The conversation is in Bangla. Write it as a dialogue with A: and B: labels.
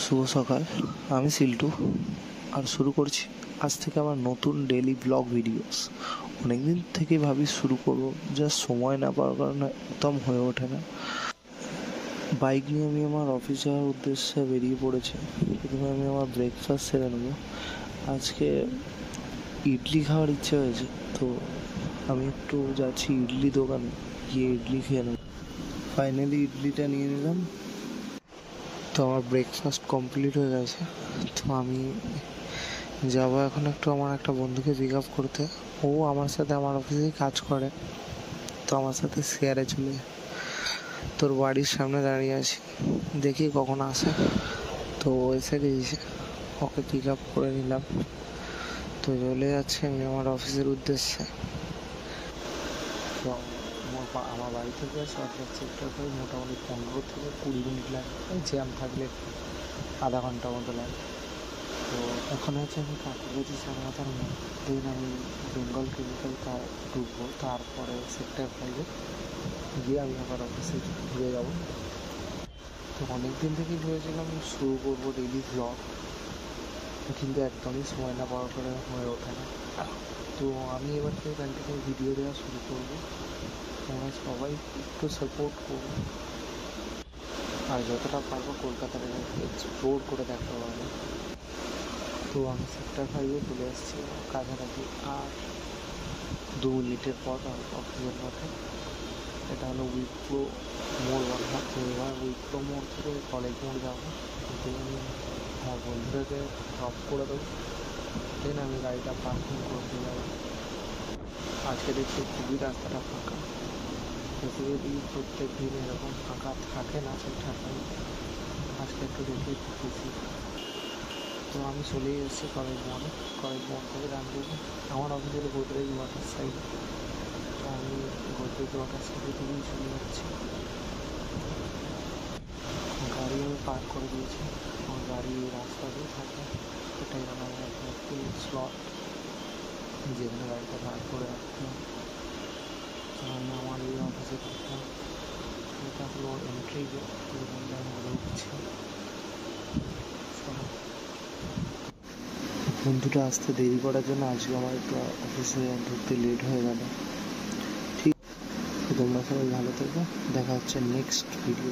A: শুভ সকাল, আমি সিল্টু আর শুরু করছি আজ থেকে আমার নতুন ডেইলি ব্লগ ভিডিওস। অনেকদিন থেকেই ভাবি শুরু করবো, জাস্ট সময় না পাওয়ার কারণে একদম হয়ে ওঠে না। বাইক নিয়ে আমি আমার অফিস যাওয়ার উদ্দেশ্যে বেরিয়ে পড়েছি। প্রথমে আমি আমার ব্রেকফাস্ট সেরে নেবো। আজকে ইডলি খাওয়ার ইচ্ছে হয়েছে, তো আমি একটু যাচ্ছি ইডলি দোকানে, গিয়ে ইডলি খেয়ে নেব। ফাইনালি ইডলিটা নিয়ে নিলাম। তো আমার ব্রেকফাস্ট কমপ্লিট হয়ে গেছে। তো আমি যাবো এখন একটু আমার একটা বন্ধুকে পিক আপ করতে। ও আমার সাথে আমার অফিসেই কাজ করে, তো আমার সাথে শেয়ারে চলে যায়। তোর বাড়ির সামনে দাঁড়িয়ে আছি, দেখি কখন আসে। তো এসে গেছে, ওকে পিক আপ করে নিলাম। তো চলে যাচ্ছে আমি আমার অফিসের উদ্দেশ্যে। তো আমার বাড়ি থেকে সরকার সেক্টর মোটামুটি 15 থেকে 20 মিনিট লাগে, জ্যাম থাকলে আধা ঘন্টা মতো লাগে। তো এখন হচ্ছে আমি কাকুগঞ্জি সারামাথার মধ্যে আমি বেঙ্গল কেমিক্যাল ঢুকবো, তারপরে সেক্টর 5 গিয়ে আমি আবার অফিসে ঘুরে যাবো। তো অনেক দিন থেকেই ভেবেছিলাম শুরু করবো ডেইলি ব্লগ, কিন্তু একদমই সময় না পাওয়ার করে হয়ে ওঠে না। তো আমি এবার থেকে কন্টিনিউ ভিডিও দেওয়া শুরু করবো। তোমরা সবাই একটু সাপোর্ট করবো, আর যতটা পারবো কলকাতাটা এক্সপ্লোর করে দেখতে পারবো। তো আমি সেক্টর 5 চলে এসেছি কাছাকাছি, আর 2 মিনিটের পর অফিসের পথে। এটা হলো উইপ্রো মোড় বলা, তো এবার উইপ্রো মোড় থেকে কলেজ মোড় যাবো। দেন আমি আমার বন্ধুদেরকে ড্রপ করে দেবো, দেন আমি গাড়িটা পার্কিং করতে যাবো। আজকে দেখছি খুবই রাস্তাটা ফাঁকা। বেসিক্যালি প্রত্যেক দিন এরকম ফাঁকা থাকে না ঠিকঠাক, আজকে একটু দেখেই দেখেছি। তো আমি চলেই এসেছি কলেজ মোড়ে। কলেজ মোড় থেকে ডান দিকে আমার অফিসের গোদরেজ ওয়াটার সাইড। তো আমি গোদরেজ ওয়াটার সাইডে দিকেই চলে যাচ্ছি। গাড়ি আমি পার্ক করে দিয়েছি, আমার গাড়ি রাস্তাতেই থাকে। এটাই আমার একটি স্লট যেখানে গাড়িটা পার্ক করে রাখতে হবে। তো আমি আমার এই অফিসে থাকতাম। এটা হলো এন্ট্রি গেট, যেখানটা আমি ঢুকছি। বন্ধুটা আসতে দেরি করার জন্য আজকে আমার একটু অফিসে ঢুকতে লেট হয়ে গেল। ঠিক, তোমরা সবাই ভালো থেকো, দেখা হচ্ছে নেক্সট ভিডিও।